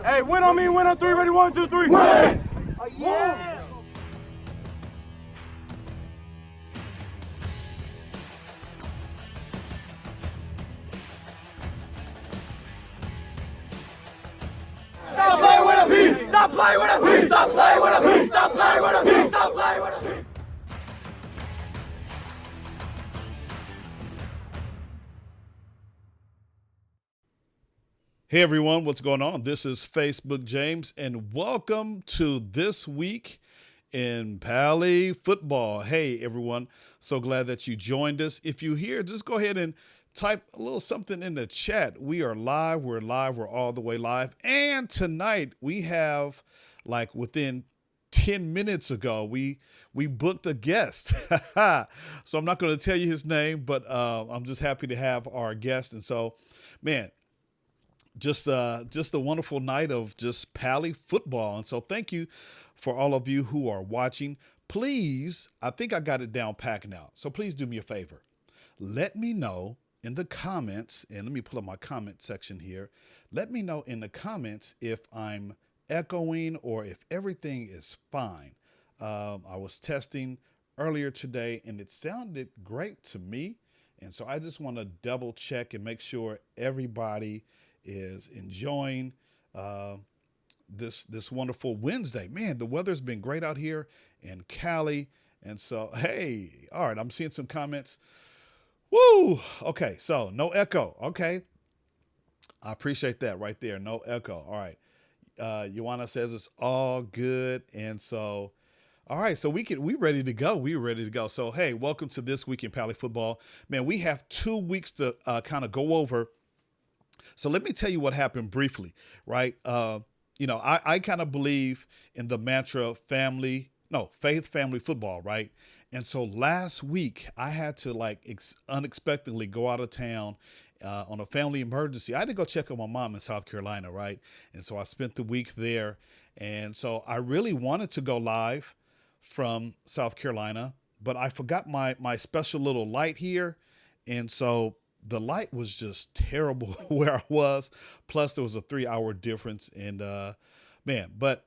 Hey, win on me, win on three, ready, 1, 2, 3. Win! Oh, yeah. Stop playing with a P! Stop playing with a P! Stop playing with a P! Stop playing with a P! Stop playing with a P! Hey everyone, what's going on? This is Facebook James, and welcome to This Week in Pali Football. Hey everyone, so glad that you joined us. If you're here, just go ahead and type a little something in the chat. We are live, we're all the way live. And tonight we have, like within 10 minutes ago, we booked a guest. So I'm not going to tell you his name, but I'm just happy to have our guest. And so, man, just a wonderful night of just Pali football. And so thank you for all of you who are watching. Please, I think I got it down packed now. So please do me a favor. Let me know in the comments, and let me pull up my comment section here. Let me know in the comments if I'm echoing or if everything is fine. I was testing earlier today and it sounded great to me. And so I just want to double check and make sure everybody is enjoying this wonderful Wednesday. Man, the weather's been great out here in Cali. And so, hey, all right, I'm seeing some comments. Woo! Okay, so no echo. Okay. I appreciate that right there. No echo. All right. Joanna says it's all good. And so, all right, so we ready to go. We're ready to go. So, hey, welcome to This Week in Pali Football. Man, we have 2 weeks to kind of go over. So let me tell you what happened briefly, right? I kind of believe in the mantra faith, family, football, right? And so last week I had to unexpectedly go out of town on a family emergency. I had to go check on my mom in South Carolina, right? And so I spent the week there. And so I really wanted to go live from South Carolina, but I forgot my special little light here. And so the light was just terrible where I was. Plus there was a 3-hour difference. And man, but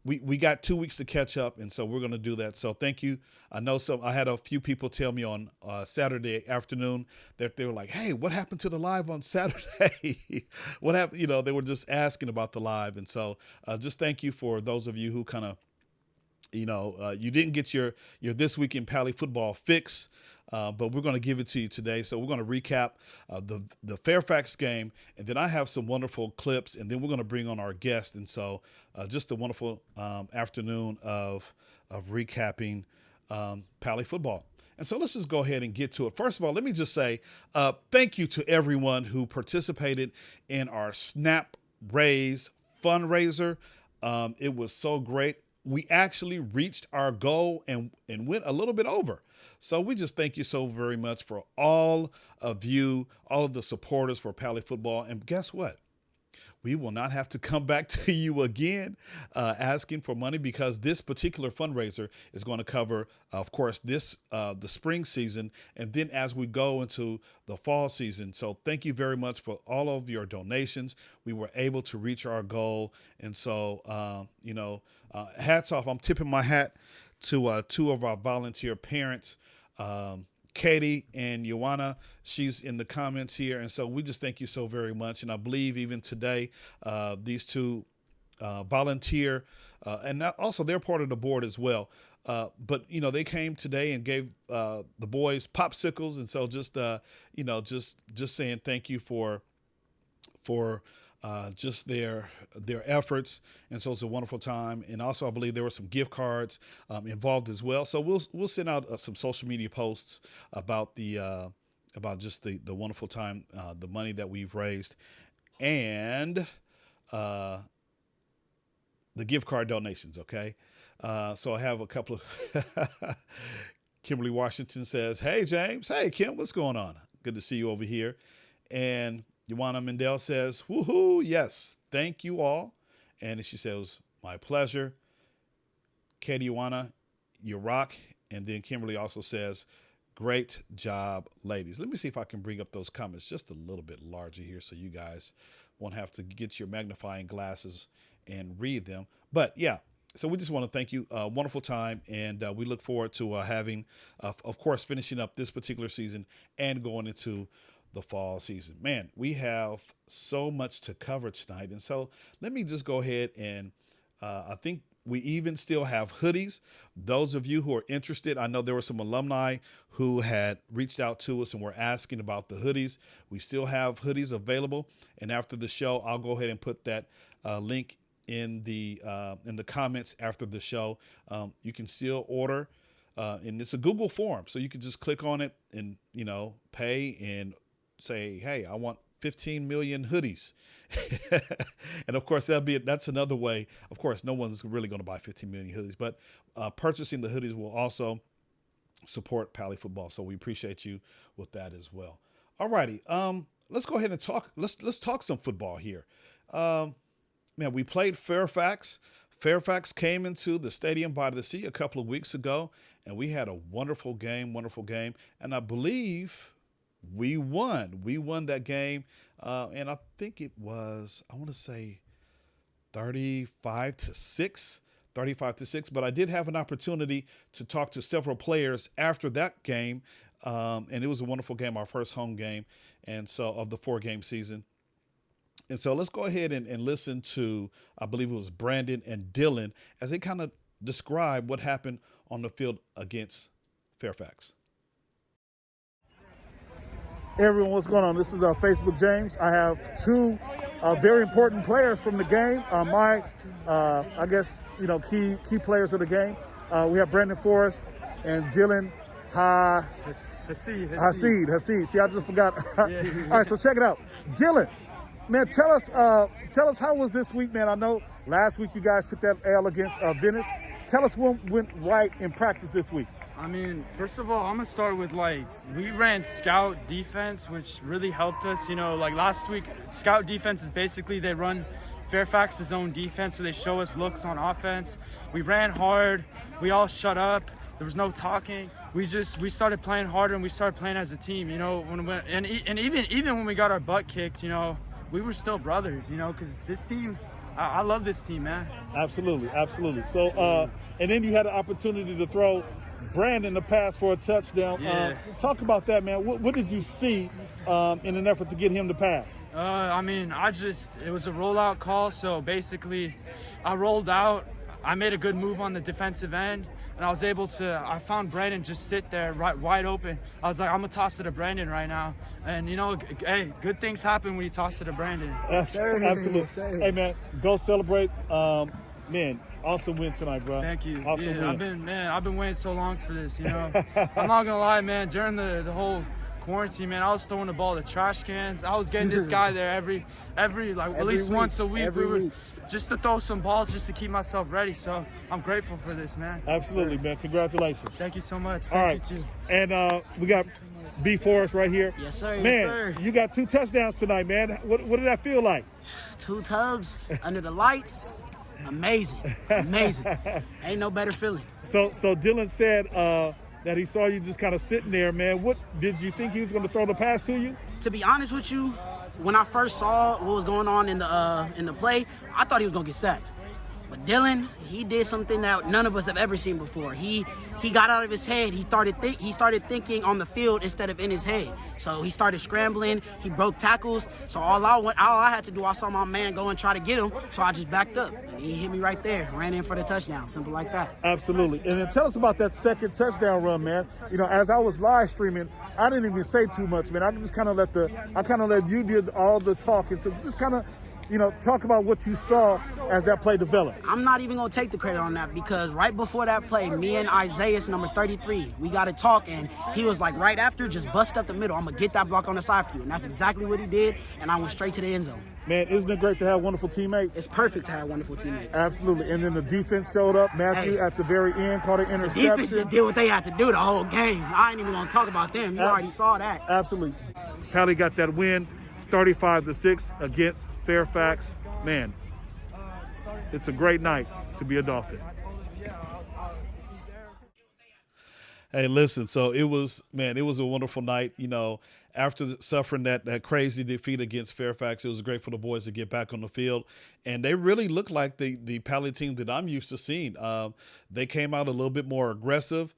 we got 2 weeks to catch up. And so we're going to do that. So thank you. I had a few people tell me on Saturday afternoon that they were like, hey, what happened to the live on Saturday? What happened? They were just asking about the live. And so just thank you for those of you who kind of, you didn't get your This Week in Pali football fix, but we're going to give it to you today. So we're going to recap the Fairfax game, and then I have some wonderful clips, and then we're going to bring on our guest. And so just a wonderful afternoon of recapping Pali football. And so let's just go ahead and get to it. First of all, let me just say thank you to everyone who participated in our Snap Raise fundraiser. It was so great. We actually reached our goal and went a little bit over. So we just thank you so very much for all of you, all of the supporters for Pali football. And guess what? We will not have to come back to you again asking for money, because this particular fundraiser is going to cover, of course, the spring season, and then as we go into the fall season. So thank you very much for all of your donations. We were able to reach our goal. And so, hats off. I'm tipping my hat to 2 of our volunteer parents, Katie and Joanna. She's in the comments here. And so we just thank you so very much. And I believe even today, these 2 volunteer, and also they're part of the board as well. But they came today and gave the boys popsicles. And so just saying thank you for just their efforts. And so it's a wonderful time. And also I believe there were some gift cards involved as well. So we'll send out some social media posts about about just the wonderful time, the money that we've raised, and the gift card donations. Okay. So I have a couple of Kimberly Washington says, hey James, hey Kim, what's going on? Good to see you over here. And Joanna Mendel says, woohoo, yes, thank you all. And she says, my pleasure. Katie, Joanna, you rock. And then Kimberly also says, great job, ladies. Let me see if I can bring up those comments just a little bit larger here so you guys won't have to get your magnifying glasses and read them. But yeah, so we just want to thank you. Wonderful time, and we look forward to having, of course, finishing up this particular season and going into the fall season. Man, we have so much to cover tonight, and so let me just go ahead and I think we even still have hoodies. Those of you who are interested, I know there were some alumni who had reached out to us and were asking about the hoodies. We still have hoodies available, and after the show, I'll go ahead and put that link in the comments after the show. You can still order, and it's a Google form, so you can just click on it and pay and say, hey, I want 15 million hoodies. And of course, that's another way. Of course, no one's really going to buy 15 million hoodies, but purchasing the hoodies will also support Pali football. So we appreciate you with that as well. All righty. Let's go ahead and talk. Let's talk some football here. Man, we played Fairfax. Fairfax came into the Stadium by the Sea a couple of weeks ago, and we had a wonderful game. And I believe we won. We won that game, and I think it was, I want to say 35-6. But I did have an opportunity to talk to several players after that game, and it was a wonderful game, our first home game, and so of the 4-game season. And so let's go ahead and listen to, I believe it was Brandon and Dylan, as they kind of describe what happened on the field against Fairfax. Hey everyone, what's going on? This is Facebook James. I have two very important players from the game. I guess, key players of the game. We have Brandon Forrest and Dylan Hasid. See, I just forgot. All right, so check it out. Dylan, man, tell us how was this week, man? I know last week you guys took that L against Venice. Tell us what went right in practice this week. I mean, first of all, I'm going to start with, we ran scout defense, which really helped us. Last week, scout defense is basically they run Fairfax's own defense, so they show us looks on offense. We ran hard. We all shut up. There was no talking. We started playing harder, and we started playing as a team, and even when we got our butt kicked, we were still brothers, because this team, I love this team, man. Absolutely. So, and then you had an opportunity to throw Brandon the pass for a touchdown. Yeah. Talk about that, man. What did you see in an effort to get him to pass? It was a rollout call. So basically, I rolled out. I made a good move on the defensive end, and I found Brandon just sit there right wide open. I was like, I'm going to toss it to Brandon right now. And, hey, good things happen when you toss it to Brandon. Absolutely. Hey, man, go celebrate. Man, awesome win tonight, bro. Thank you. Awesome win. I've been waiting so long for this, I'm not going to lie, man. During the whole quarantine, man, I was throwing the ball to trash cans. I was getting this guy there every at least once a week. Just to throw some balls, just to keep myself ready. So I'm grateful for this, man. Absolutely, man. Congratulations. Thank you so much. All right. Thank you, too. And we got B. Forrest right here. Yes, sir. Man, yes, sir. You got 2 touchdowns tonight, man. What did that feel like? 2 tubs under the lights. Amazing. Ain't no better feeling. So Dylan said that he saw you just kind of sitting there, man. What did you think he was going to throw the pass to you? To be honest with you, when I first saw what was going on in the play, I thought he was going to get sacked. But Dylan, he did something that none of us have ever seen before. He got out of his head. He started thinking on the field instead of in his head. So he started scrambling. He broke tackles. So all I had to do, I saw my man go and try to get him. So I just backed up. And he hit me right there. Ran in for the touchdown. Simple like that. Absolutely. And then tell us about that second touchdown run, man. As I was live streaming, I didn't even say too much, man. I just kind of let you do all the talking. So just kind of, talk about what you saw as that play developed. I'm not even going to take the credit on that because right before that play, me and Isaiah, number 33, we got to talk, and he was like, right after, just bust up the middle. I'm going to get that block on the side for you. And that's exactly what he did, and I went straight to the end zone. Man, isn't it great to have wonderful teammates? It's perfect to have wonderful teammates. Absolutely. And then the defense showed up. Matthew, at the very end, caught an interception. The defense did what they had to do the whole game. I ain't even going to talk about them. You already saw that. Absolutely. Pali got that win, 35-6 against Fairfax. Man, it's a great night to be a Dolphin. Hey, listen, so it was a wonderful night. You know, after suffering that crazy defeat against Fairfax, it was great for the boys to get back on the field. And they really looked like the Pali team that I'm used to seeing. They came out a little bit more aggressive.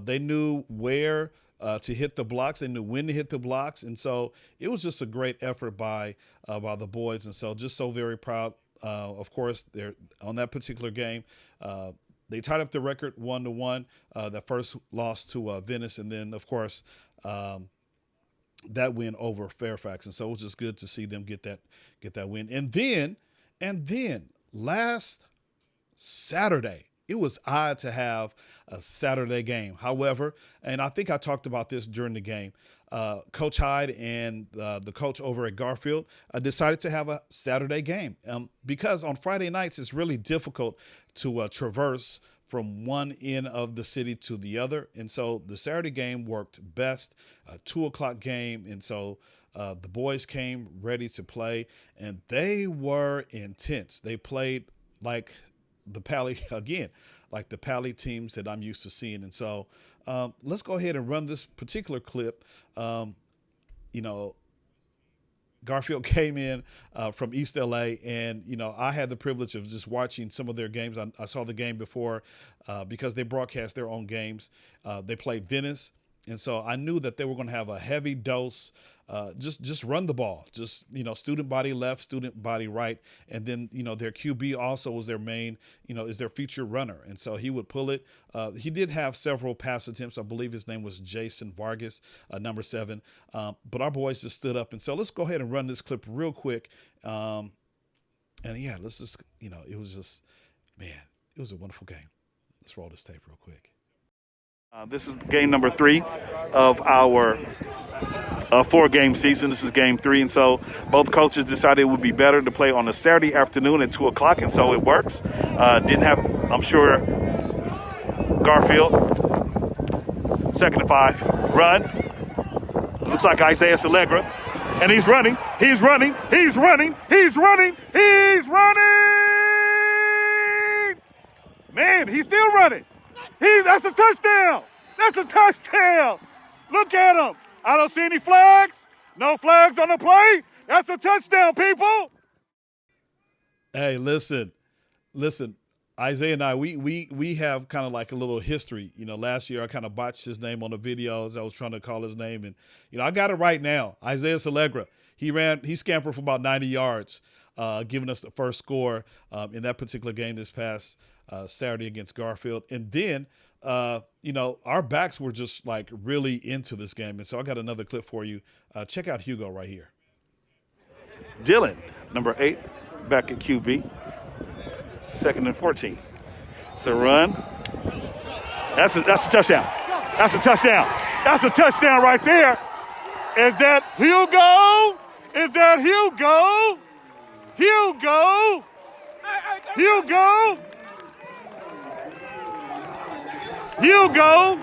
They knew where to hit the blocks. They knew when to hit the blocks. And so it was just a great effort by the boys. And so just so very proud. Of course, they're on that particular game. They tied up the record 1-1. That first loss to Venice, and then of course that win over Fairfax. And so it was just good to see them get that win. And then last Saturday, it was odd to have a Saturday game. However, and I think I talked about this during the game, Coach Hyde and the coach over at Garfield decided to have a Saturday game because on Friday nights it's really difficult to traverse from one end of the city to the other. And so the Saturday game worked best, a 2:00 game. And so the boys came ready to play, and they were intense. They played like the Pali, again, like the Pali teams that I'm used to seeing. And so let's go ahead and run this particular clip. You know, Garfield came in from East LA, and, you know, I had the privilege of just watching some of their games. I saw the game before because they broadcast their own games. They played Venice, and so I knew that they were going to have a heavy dose. Just run the ball. Just, you know, student body left, student body right. And then, you know, their QB also was their main, you know, is their feature runner. And so he would pull it. He did have several pass attempts. I believe his name was Jason Vargas, number 7. But our boys just stood up. And so let's go ahead and run this clip real quick. And yeah, let's just, you know, it was just, man, it was a wonderful game. Let's roll this tape real quick. This is game number 3 of our 4-game season. This is game 3, and so both coaches decided it would be better to play on a Saturday afternoon at 2:00, and so it works. Didn't have, I'm sure, Garfield, 2nd and 5, run. Looks like Isaiah Allegra, and he's running. Man, he's still running. That's a touchdown. That's a touchdown. Look at him. I don't see any flags. No flags on the play. That's a touchdown, people. Hey, listen. Isaiah and I, we have kind of like a little history. You know, last year I kind of botched his name on the videos. I was trying to call his name, and, you know, I got it right now. Isaiah Allegra. He scampered for about 90 yards, giving us the first score in that particular game this past Saturday against Garfield. And then, you know, our backs were just like really into this game. And so I got another clip for you. Check out Hugo right here. Dylan, number 8, back at QB. 2nd and 14. It's a run. That's a touchdown. That's a touchdown. That's a touchdown right there. Is that Hugo? Is that Hugo? Hugo? Hugo? Hugo?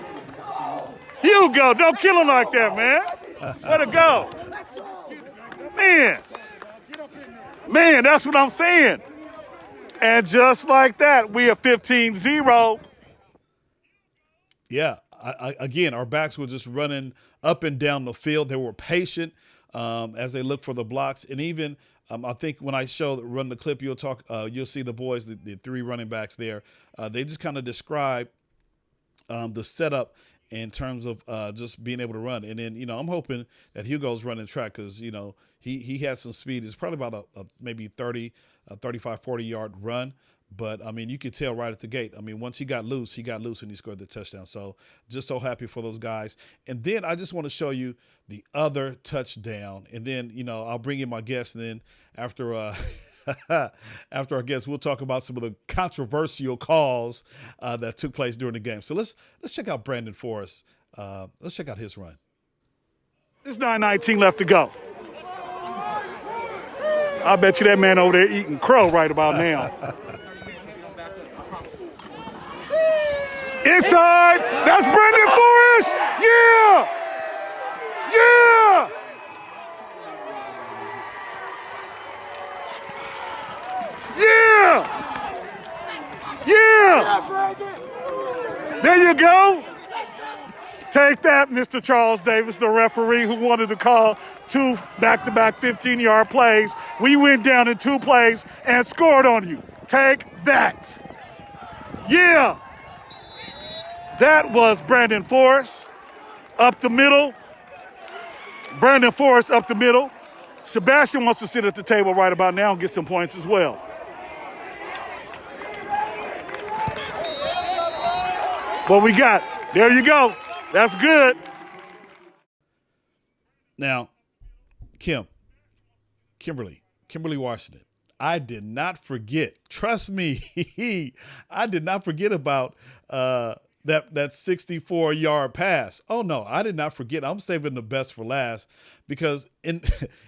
Hugo, don't kill him like that, man. Let it go. Man, that's what I'm saying. And just like that, we are 15-0. Yeah, again, our backs were just running up and down the field. They were patient as they looked for the blocks. And even I think when I run the clip, you'll see the boys, the 3 running backs there. They just kind of describe the setup in terms of just being able to run. And then, you know, I'm hoping that Hugo's running track because, you know, he has some speed. It's probably about a maybe 35, 40-yard run. But, I mean, you could tell right at the gate. I mean, once he got loose and he scored the touchdown. So just so happy for those guys. And then I just want to show you the other touchdown. And then, you know, I'll bring in my guest. And then after our guests, we'll talk about some of the controversial calls that took place during the game. So let's check out Brandon Forrest. Let's check out his run. There's 9:19 left to go. I bet you that man over there eating crow right about now. Inside. That's Brandon Forrest. Yeah. Yeah. Yeah. Yeah. There you go. Take that, Mr. Charles Davis, the referee who wanted to call 2 back-to-back 15-yard plays. We went down in 2 plays and scored on you. Take that. Yeah. That was Brandon Forrest up the middle. Brandon Forrest up the middle. Sebastian wants to sit at the table right about now and get some points as well. What we got? There you go. That's good. Now, Kimberly Washington. I did not forget. Trust me, I did not forget about that 64-yard pass. Oh no, I did not forget. I'm saving the best for last because in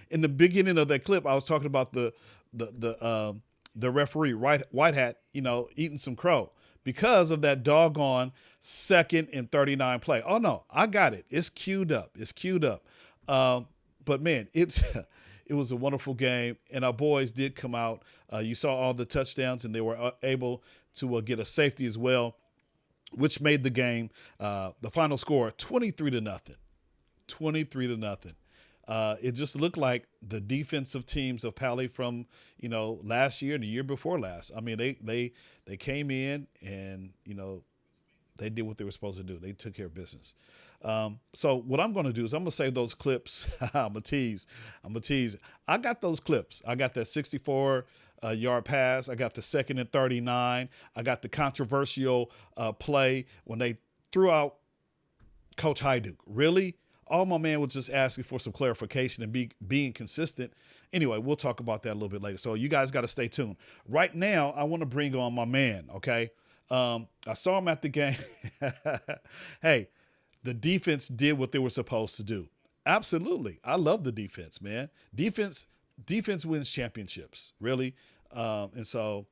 the beginning of that clip, I was talking about the referee White Hat, eating some crow because of that doggone 2nd and 39 play. Oh no, I got it. It's queued up. But man, it was a wonderful game, and our boys did come out. You saw all the touchdowns, and they were able to get a safety as well, which made the game, the final score, 23-0. 23-0. It just looked like the defensive teams of Pali from, last year and the year before last. I mean, they came in and, they did what they were supposed to do. They took care of business. So what I'm going to do is I'm going to save those clips. I'm going to tease. I got those clips. I got that 64-yard pass. I got the 2nd and 39. I got the controversial play when they threw out Coach Hajduk. Really? All my man was just asking for some clarification and being consistent. Anyway, we'll talk about that a little bit later. So you guys got to stay tuned. Right now, I want to bring on my man, okay? I saw him at the game. Hey, the defense did what they were supposed to do. Absolutely. I love the defense, man. Defense wins championships, really. And so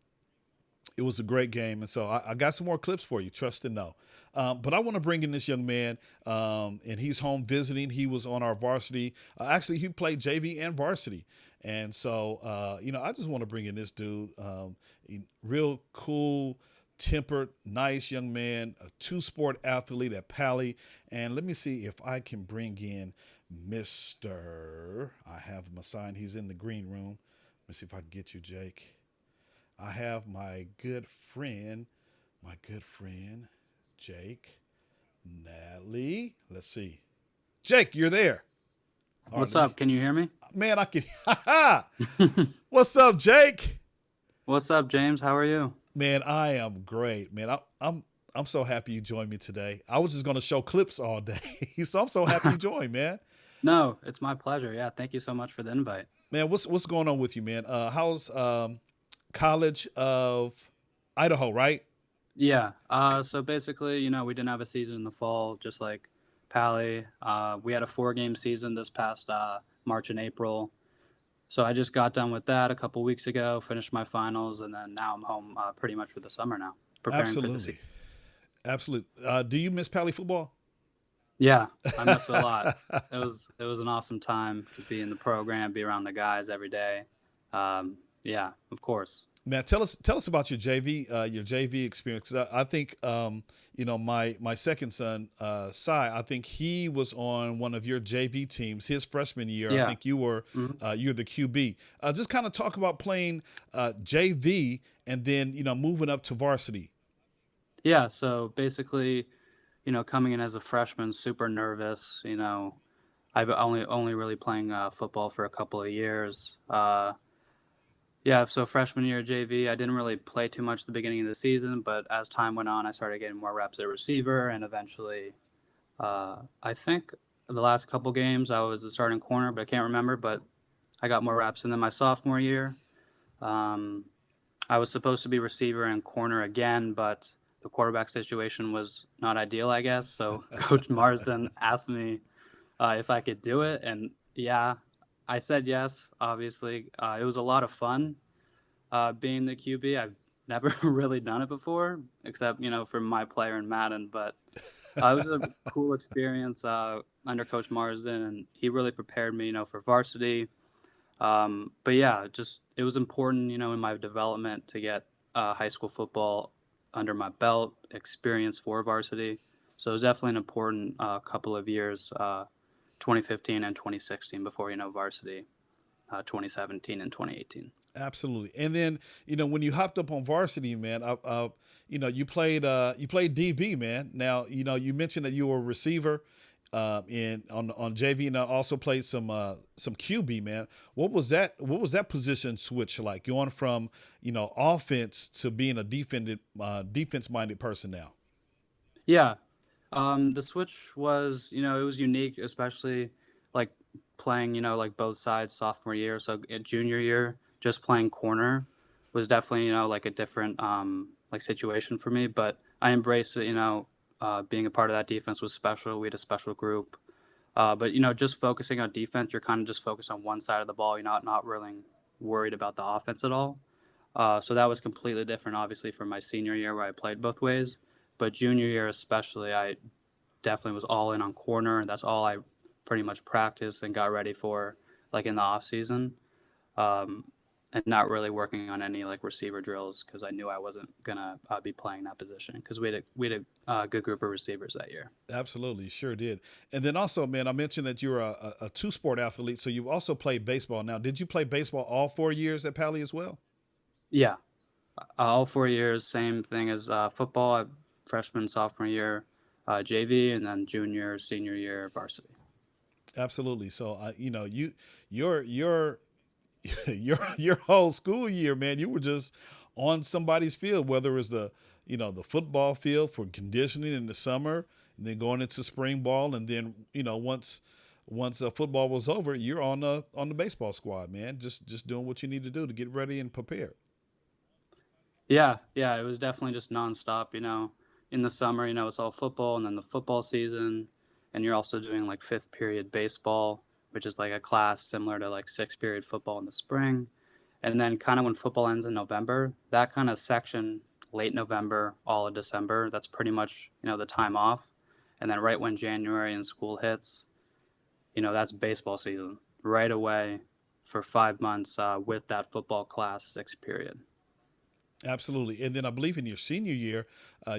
it was a great game. And so I got some more clips for you, trust and know. But I want to bring in this young man, and he's home visiting. He was on our varsity. Actually, he played JV and varsity. And so, I just want to bring in this dude, real cool, tempered, nice young man, a 2-sport athlete at Pali. And let me see if I can bring in I have him assigned. He's in the green room. Let me see if I can get you, Jake. I have my good friend, Jake Nadley. Let's see. Jake, you're there. What's up? Can you hear me? Man, I can. What's up, Jake? What's up, James? How are you? Man, I am great, man. I'm so happy you joined me today. I was just going to show clips all day, so I'm so happy you joined, man. No, it's my pleasure. Yeah, thank you so much for the invite. Man, what's going on with you, man? How's College of Idaho, right? Yeah. So basically, we didn't have a season in the fall, just like Pali. We had a 4-game season this past March and April. So I just got done with that a couple weeks ago, finished my finals, and then now I'm home pretty much for the summer now, preparing for the season. Absolutely. Do you miss Pali football? Yeah, I miss it a lot. It was an awesome time to be in the program, be around the guys every day. Yeah, of course. Man, tell us about your JV experience. I think my second son, Sai, I think he was on one of your JV teams his freshman year. Yeah. I think you were you're the QB. Just kind of talk about playing JV and then moving up to varsity. Yeah, so basically, coming in as a freshman, super nervous. I've only really playing football for a couple of years. Yeah, so freshman year JV, I didn't really play too much at the beginning of the season, but as time went on, I started getting more reps at receiver, and eventually, I think the last couple games I was the starting corner, but I can't remember, but I got more reps. And then my sophomore year, I was supposed to be receiver and corner again, but the quarterback situation was not ideal, I guess. So Coach Marsden asked me if I could do it, and yeah, I said yes, obviously. It was a lot of fun being the QB. I've never really done it before, except, for my player in Madden. But it was a cool experience under Coach Marsden, and he really prepared me, for varsity. But yeah, it was important, in my development to get high school football under my belt, experience for varsity. So it was definitely an important couple of years, 2015 and 2016 before, varsity, 2017 and 2018. Absolutely. And then, when you hopped up on varsity, man, you played DB, man. Now, you mentioned that you were a receiver in on JV, and also played some QB, man. What was that position switch like, going from, offense to being a defense minded person now? Yeah. The switch was, it was unique, especially like playing, like both sides sophomore year. So at junior year, just playing corner was definitely, like a different like situation for me. But I embraced it, being a part of that defense was special. We had a special group. But just focusing on defense, you're kind of just focused on one side of the ball. You're not really worried about the offense at all. So that was completely different, obviously, from my senior year where I played both ways. But junior year especially, I definitely was all in on corner. That's all I pretty much practiced and got ready for, like in the off season, and not really working on any like receiver drills because I knew I wasn't gonna be playing that position because we had a good group of receivers that year. Absolutely, sure did. And then also, man, I mentioned that you're a two-sport athlete, so you also played baseball. Now, did you play baseball all 4 years at Pali as well? Yeah, all 4 years, same thing as football. Freshman, sophomore year, JV, and then junior, senior year, varsity. Absolutely. So, your your whole school year, man, you were just on somebody's field, whether it was the football field for conditioning in the summer, and then going into spring ball, and then once football was over, you're on the baseball squad, man, just doing what you need to do to get ready and prepared. Yeah, it was definitely just nonstop. In the summer, it's all football, and then the football season, and you're also doing like fifth period baseball, which is like a class similar to like sixth period football in the spring. And then kind of when football ends in November, that kind of section, late November, all of December, that's pretty much, the time off. And then right when January and school hits, that's baseball season right away for 5 months with that football class, sixth period. Absolutely. And then I believe in your senior year,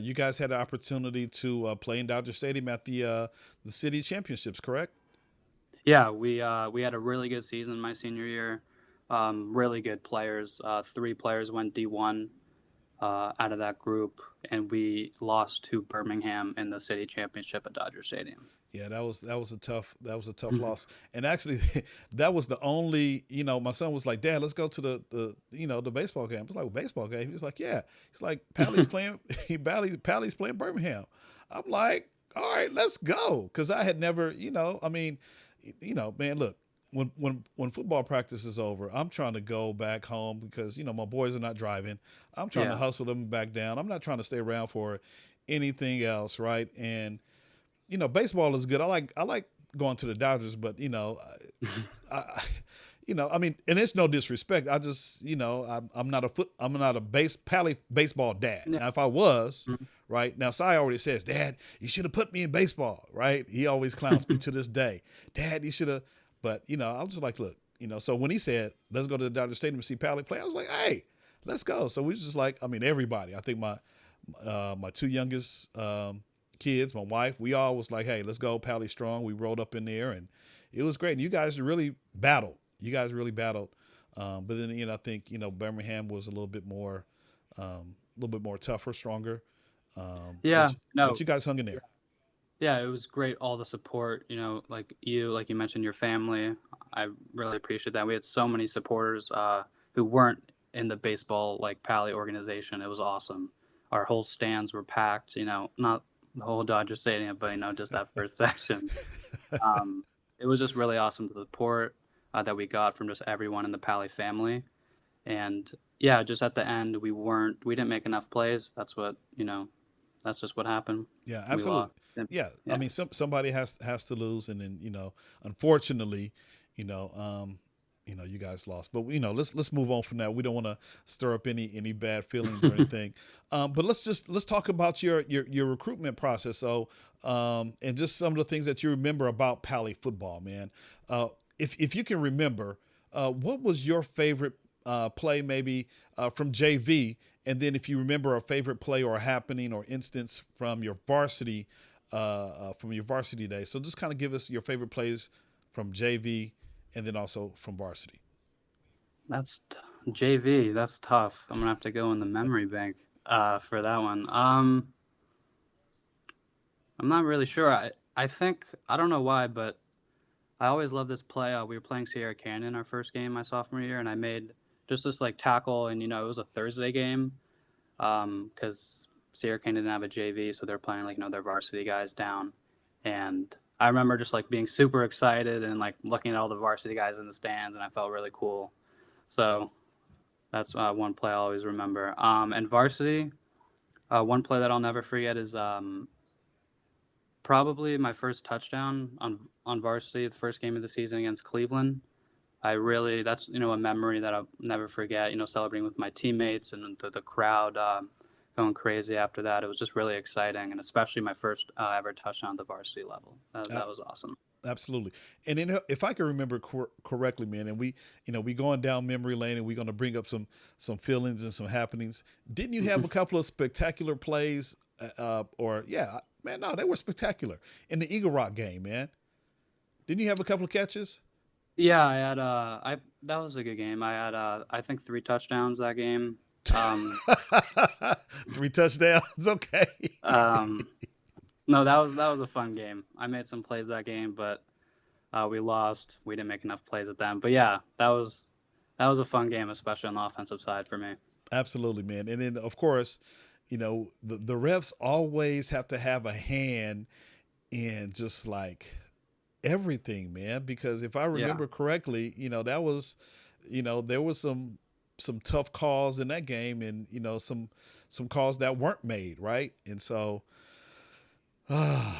you guys had an opportunity to play in Dodger Stadium at the city championships, correct? Yeah, we had a really good season my senior year. Really good players. 3 players went D1 out of that group, and we lost to Birmingham in the city championship at Dodger Stadium. Yeah, that was a tough loss. And actually, that was the only, my son was like, Dad, let's go to the baseball game. I was like, well, baseball game? He was like, yeah. He's like, Pally's playing Pally's playing Birmingham. I'm like, all right, let's go. Cause I had never, man, look, when football practice is over, I'm trying to go back home because, my boys are not driving. I'm trying to hustle them back down. I'm not trying to stay around for anything else. Right. And, baseball is good. I like going to the Dodgers, but I mean, and it's no disrespect. I just, I'm not a Pally baseball dad. Yeah. Now, if I was, right now, Cy already says, Dad, you should have put me in baseball, right? He always clowns me to this day. Dad, you should have. But I was just like, look, So when he said, let's go to the Dodger Stadium and see Pally play, I was like, hey, let's go. So we was just like, I mean, everybody. I think my 2 youngest kids, my wife, we all was like, hey, let's go, Pally strong. We rolled up in there, and it was great. And you guys really battled. But then, I think, Birmingham was a little bit more tougher, stronger. Yeah, but you guys hung in there. Yeah, it was great. All the support, like you mentioned, your family. I really appreciate that. We had so many supporters who weren't in the baseball like Pally organization. It was awesome. Our whole stands were packed. Not the whole Dodger Stadium, but just that first section. It was just really awesome, the support that we got from just everyone in the Pally family. And yeah, just at the end, we didn't make enough plays. That's that's just what happened. Yeah, absolutely. Yeah. I mean, somebody has to lose, and then unfortunately, you guys lost. But let's move on from that. We don't want to stir up any bad feelings or anything. But let's talk about your recruitment process. So, and just some of the things that you remember about Pally football, man. If you can remember, what was your favorite play maybe from JV, and then if you remember a favorite play or a happening or instance from your varsity from your varsity days. So just kind of give us your favorite plays from JV and then also from varsity. That's JV. That's tough. I'm gonna have to go in the memory bank for that one. I'm not really sure. I think I don't know why, but I always love this play. We were playing Sierra Canyon our first game my sophomore year, and I made just this like tackle, and it was a Thursday game, because Sierra Canyon didn't have a JV, so they're playing like their varsity guys down, and I remember just like being super excited and like looking at all the varsity guys in the stands, and I felt really cool. So that's one play I always remember. And varsity, one play that I'll never forget is probably my first touchdown on varsity, the first game of the season against Cleveland. That's a memory that I'll never forget. Celebrating with my teammates and the crowd going crazy after that. It was just really exciting, and especially my first ever touchdown at the varsity level. That was awesome. Absolutely. And then if I can remember correctly, man, and we going down memory lane and we're going to bring up some feelings and some happenings. Didn't you have a couple of spectacular plays man, no, they were spectacular in the Eagle Rock game, man. Didn't you have a couple of catches? Yeah, I had that was a good game. I had I think 3 touchdowns that game. 3 touchdowns. Okay. No, that was a fun game. I made some plays that game, but we lost. We didn't make enough plays at them. But yeah, that was a fun game, especially on the offensive side for me. Absolutely, man. And then of course, the refs always have to have a hand in just like everything, man. Because if I remember correctly, that was, there was some tough calls in that game, and some calls that weren't made, right? And so, yeah.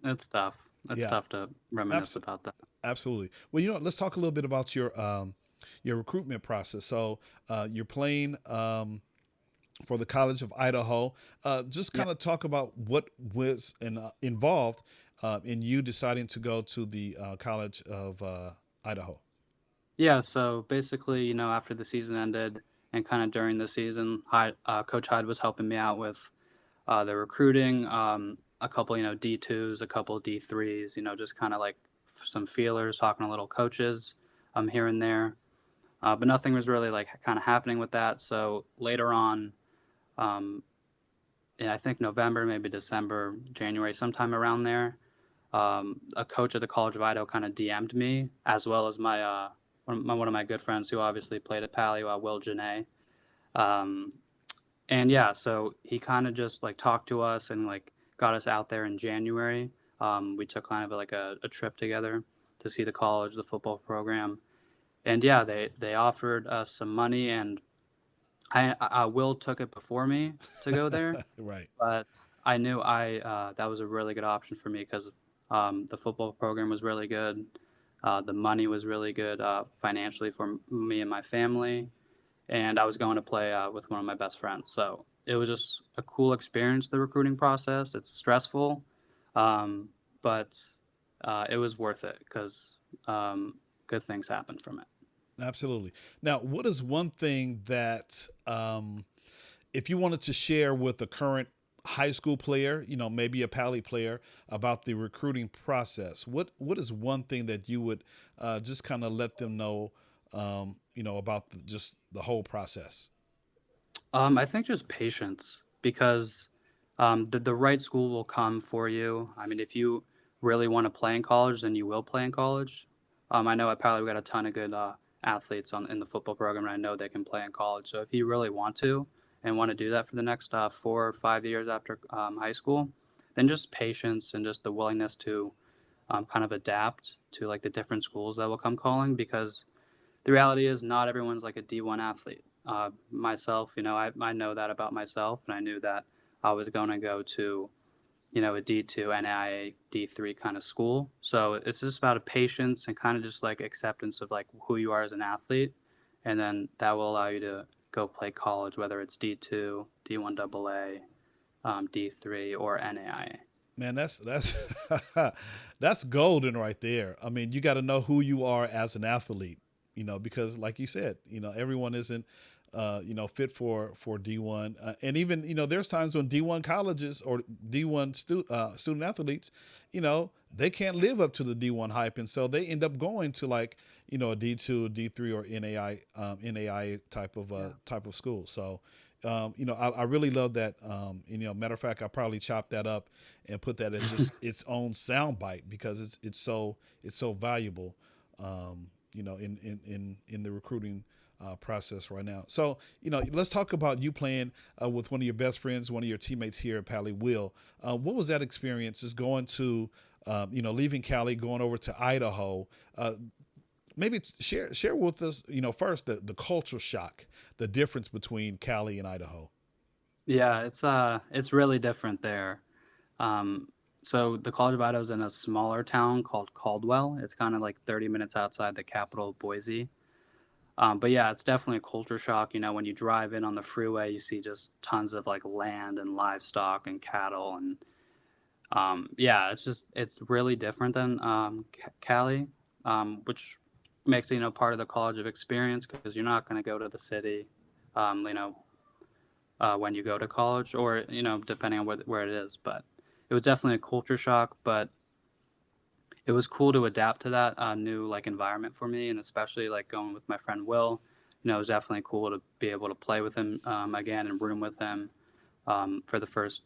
It's tough. It's tough to reminisce about that. Absolutely. Well, let's talk a little bit about your recruitment process. So you're playing for the College of Idaho. Just kind of talk about what was involved in you deciding to go to the College of Idaho. Yeah, so basically, after the season ended and kind of during the season, Coach Hyde was helping me out with the recruiting, a couple, D2s, a couple D3s, just kind of like some feelers, talking to little coaches here and there. But nothing was really like kind of happening with that. So later on, I think November, maybe December, January, sometime around there, a coach at the College of Idaho kind of DM'd me, as well as my one of my good friends who obviously played at Pali, Will Janae. And yeah, so he kind of just like talked to us and like got us out there in January. We took kind of like a trip together to see the college, the football program. And yeah, they offered us some money, and I Will took it before me to go there. Right. But I knew that was a really good option for me because the football program was really good. The money was really good financially for me and my family. And I was going to play with one of my best friends. So it was just a cool experience, the recruiting process. It's stressful, but it was worth it because good things happened from it. Absolutely. Now, what is one thing that, if you wanted to share with a current high school player, maybe a Pali player, about the recruiting process, what is one thing that you would just kind of let them know, about just the whole process? I think just patience, because the right school will come for you. I mean, if you really want to play in college, then you will play in college. I know at Pali we got a ton of good athletes in the football program, and I know they can play in college. So if you really want to and want to do that for the next 4 or 5 years after high school, then just patience and just the willingness to kind of adapt to like the different schools that will come calling, because the reality is not everyone's like a D1 athlete. Myself, I know that about myself, and I knew that I was going to go to a D2, NAIA, D3 kind of school. So it's just about a patience and kind of just like acceptance of like who you are as an athlete. And then that will allow you to go play college, whether it's D2, D1 AA, D3, or NAIA. Man, that's that's golden right there. I mean, you got to know who you are as an athlete, because like you said, everyone isn't fit for D1. And even, there's times when D1 colleges or D1 student athletes, they can't live up to the D1 hype. And so they end up going to like, a D2, D3 or NAI type of school. So, I really love that. Matter of fact, I probably chopped that up and put that as just its own soundbite because it's so valuable, in the recruiting process right now. So, let's talk about you playing with one of your best friends, one of your teammates here at Pali, Will. What was that experience? Is going to, leaving Cali, going over to Idaho. Maybe share with us, first the culture shock, the difference between Cali and Idaho. Yeah, it's really different there. So the College of Idaho is in a smaller town called Caldwell. It's kind of like 30 minutes outside the capital, Boise. But yeah, it's definitely a culture shock. When you drive in on the freeway, you see just tons of like land and livestock and cattle. And yeah, it's really different than Cali, which makes it, part of the college of experience because you're not going to go to the city, when you go to college or, depending on where it is. But it was definitely a culture shock, but it was cool to adapt to that new like environment for me, and especially like going with my friend Will. It was definitely cool to be able to play with him again and room with him for the first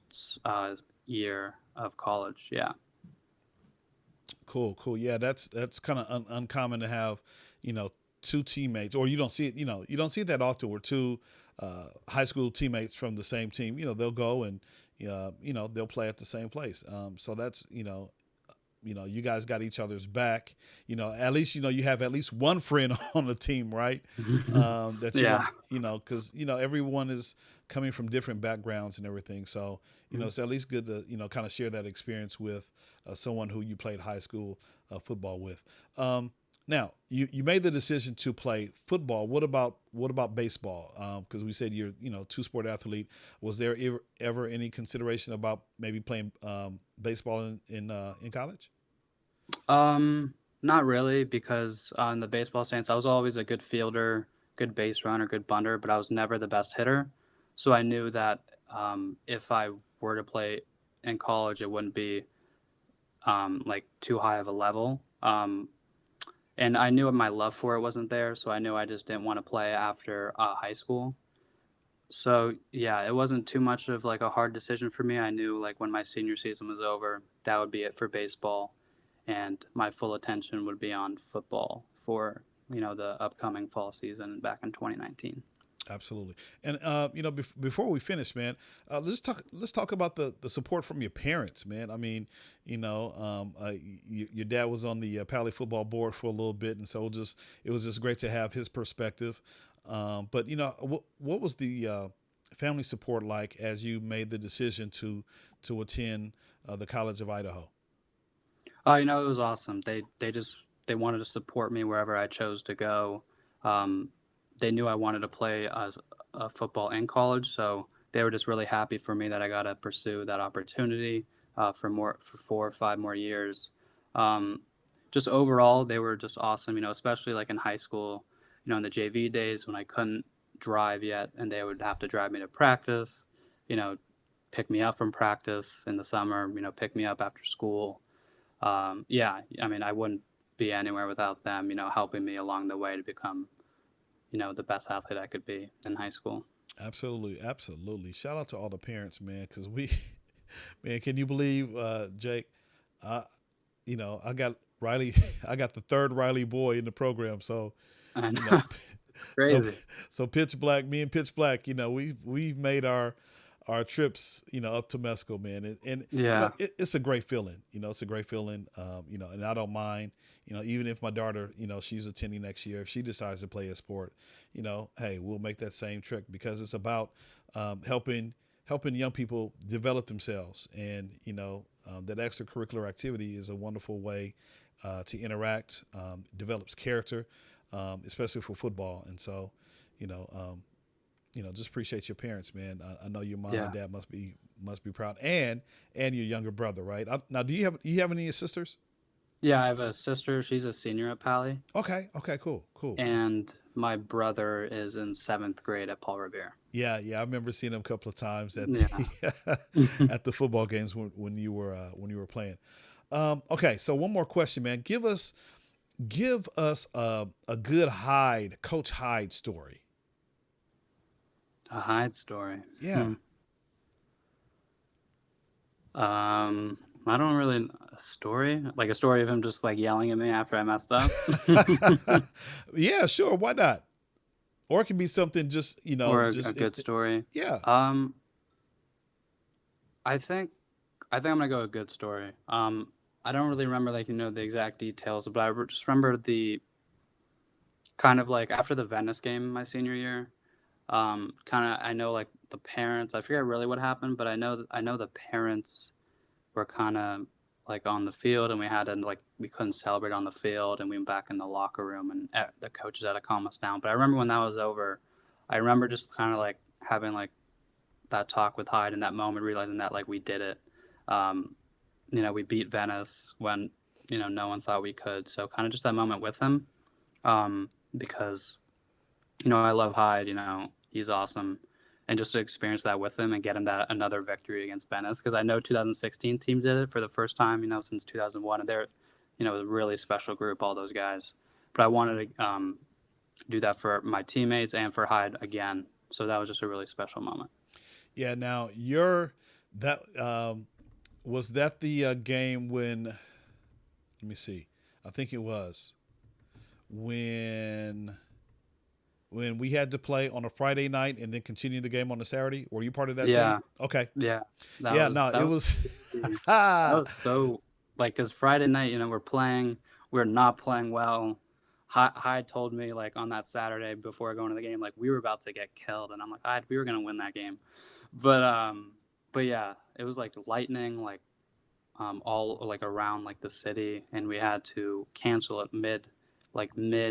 year of college. Yeah. Cool. Yeah, that's kind of uncommon to have, two teammates, or you don't see it. You don't see it that often where two high school teammates from the same team. They'll go and they'll play at the same place. So that's you guys got each other's back. At least you have at least one friend on the team, right? That Yeah. because everyone is coming from different backgrounds and everything. So it's at least good to kind of share that experience with someone who you played high school football with. Now you made the decision to play football. What about baseball? Because we said you're two-sport athlete. Was there ever any consideration about maybe playing baseball in college? Not really, because on the baseball stance, I was always a good fielder, good base runner, good bunter, but I was never the best hitter. So I knew that if I were to play in college, it wouldn't be like too high of a level. And I knew my love for it wasn't there, so I knew I just didn't want to play after high school. So yeah, it wasn't too much of like a hard decision for me. I knew like when my senior season was over, that would be it for baseball, and my full attention would be on football for the upcoming fall season back in 2019. Absolutely. And before we finish, man, let's talk about the support from your parents, man. I mean, your dad was on the Pali football board for a little bit, and so it was just great to have his perspective. But what was the family support like as you made the decision to attend the College of Idaho? It was awesome. They wanted to support me wherever I chose to go. They knew I wanted to play football in college, so they were just really happy for me that I got to pursue that opportunity for 4 or 5 more years. Just overall, they were just awesome. Especially like in high school, in the JV days when I couldn't drive yet, and they would have to drive me to practice. Pick me up from practice in the summer. Pick me up after school. Yeah, I wouldn't be anywhere without them. Helping me along the way to become the best athlete I could be in high school. Absolutely. Shout out to all the parents, man, because man, can you believe, Jake? I got Riley. I got the third Riley boy in the program, so I know. It's crazy. So Pitch Black, me and Pitch Black, we've made our trips, up to Mexico, man, and Yeah. it's a great feeling. It's a great feeling. And I don't mind. Even if my daughter, she's attending next year, if she decides to play a sport, hey, we'll make that same trip because it's about helping young people develop themselves, and that extracurricular activity is a wonderful way to interact, develops character, especially for football, and so just appreciate your parents, man. I know your mom Yeah. and dad must be proud, and your younger brother, right? Now, do you have any sisters? Yeah, I have a sister. She's a senior at Pali, Okay. Okay. Cool. Cool. and my brother is in 7th grade at Paul Revere. Yeah. Yeah. I remember seeing him a couple of times at Yeah. the at the football games when you were playing. Okay. So one more question, man. Give us a good Coach Hyde story. A Hyde story. Yeah. I don't really a story like a story of him just like yelling at me after I messed up, Yeah. Sure. Why not? Or it could be something just or a just good story. yeah. Um, I think I think I'm gonna go with good story. I don't really remember like the exact details, but just remember the kind of like after the Venice game my senior year. Kind of I know like the parents. I forget really what happened, but I know the parents were kind of like on the field, and we had to like we couldn't celebrate on the field, and we went back in the locker room, and the coaches had to calm us down. But I remember when that was over, I remember just kind of like having like that talk with Hyde in that moment, realizing that like we did it. Um, we beat Venice when no one thought we could. So kind of just that moment with him, because I love Hyde. He's awesome, and just to experience that with him and get him that another victory against Venice, because I know 2016 team did it for the first time, since 2001, and they're, a really special group, all those guys. But I wanted to do that for my teammates and for Hyde again. So that was just a really special moment. Yeah. Now that was that the game when? Let me see. I think it was when we had to play on a Friday night and then continue the game on a Saturday. Were you part of that Yeah. team? Okay. Yeah. Yeah. No, it was. That was so like because Friday night, we're not playing well. Hyde told me like on that Saturday before going to the game, like we were about to get killed, and I'm like, Hyde, we were gonna win that game, but yeah, it was like lightning, like all like around like the city, and we had to cancel it mid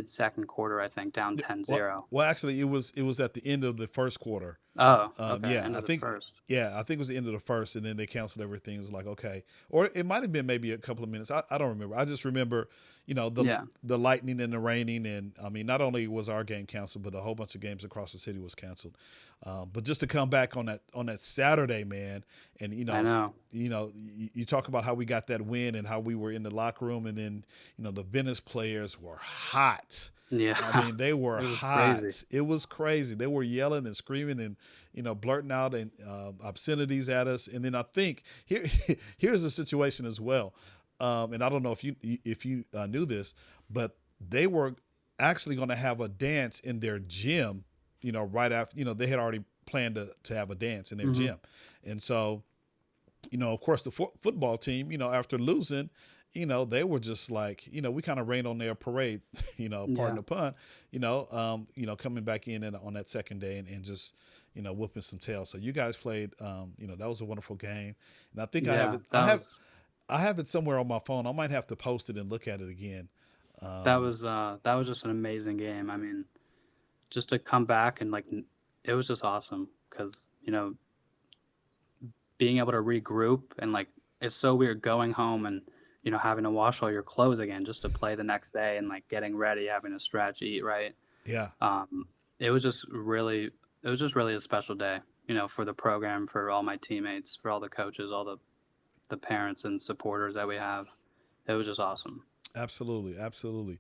second quarter, I think, down 10-0. Well, actually, it was at the end of the first quarter. Oh, okay. Yeah, End I of the think. first. Yeah, I think it was the end of the first, and then they canceled everything. It was like okay, or it might have been maybe a couple of minutes. I don't remember. I just remember, Yeah. the lightning and the raining, and I mean, not only was our game canceled, but a whole bunch of games across the city was canceled. But just to come back on that Saturday, man, and I know. you talk about how we got that win and how we were in the locker room, and then the Venice players were hot. Yeah. I mean, they were It was hot. crazy. It was crazy. They were yelling and screaming and blurting out and obscenities at us. And then I think here's the situation as well. And I don't know if you knew this, but they were actually going to have a dance in their gym. Right after they had already planned to have a dance in their gym, and so of course the football team after losing. They were just like, we kind of rained on their parade, pardon the pun, coming back in and on that second day and just, whooping some tail. So you guys played, that was a wonderful game. And I think Yeah, I have it somewhere on my phone. I might have to post it and look at it again. that was just an amazing game. I mean, just to come back and like it was just awesome because being able to regroup and like it's so weird going home and having to wash all your clothes again just to play the next day and like getting ready, having to stretch, eat right. Yeah. It was just really a special day, for the program, for all my teammates, for all the coaches, all the parents and supporters that we have. It was just awesome. Absolutely. Absolutely.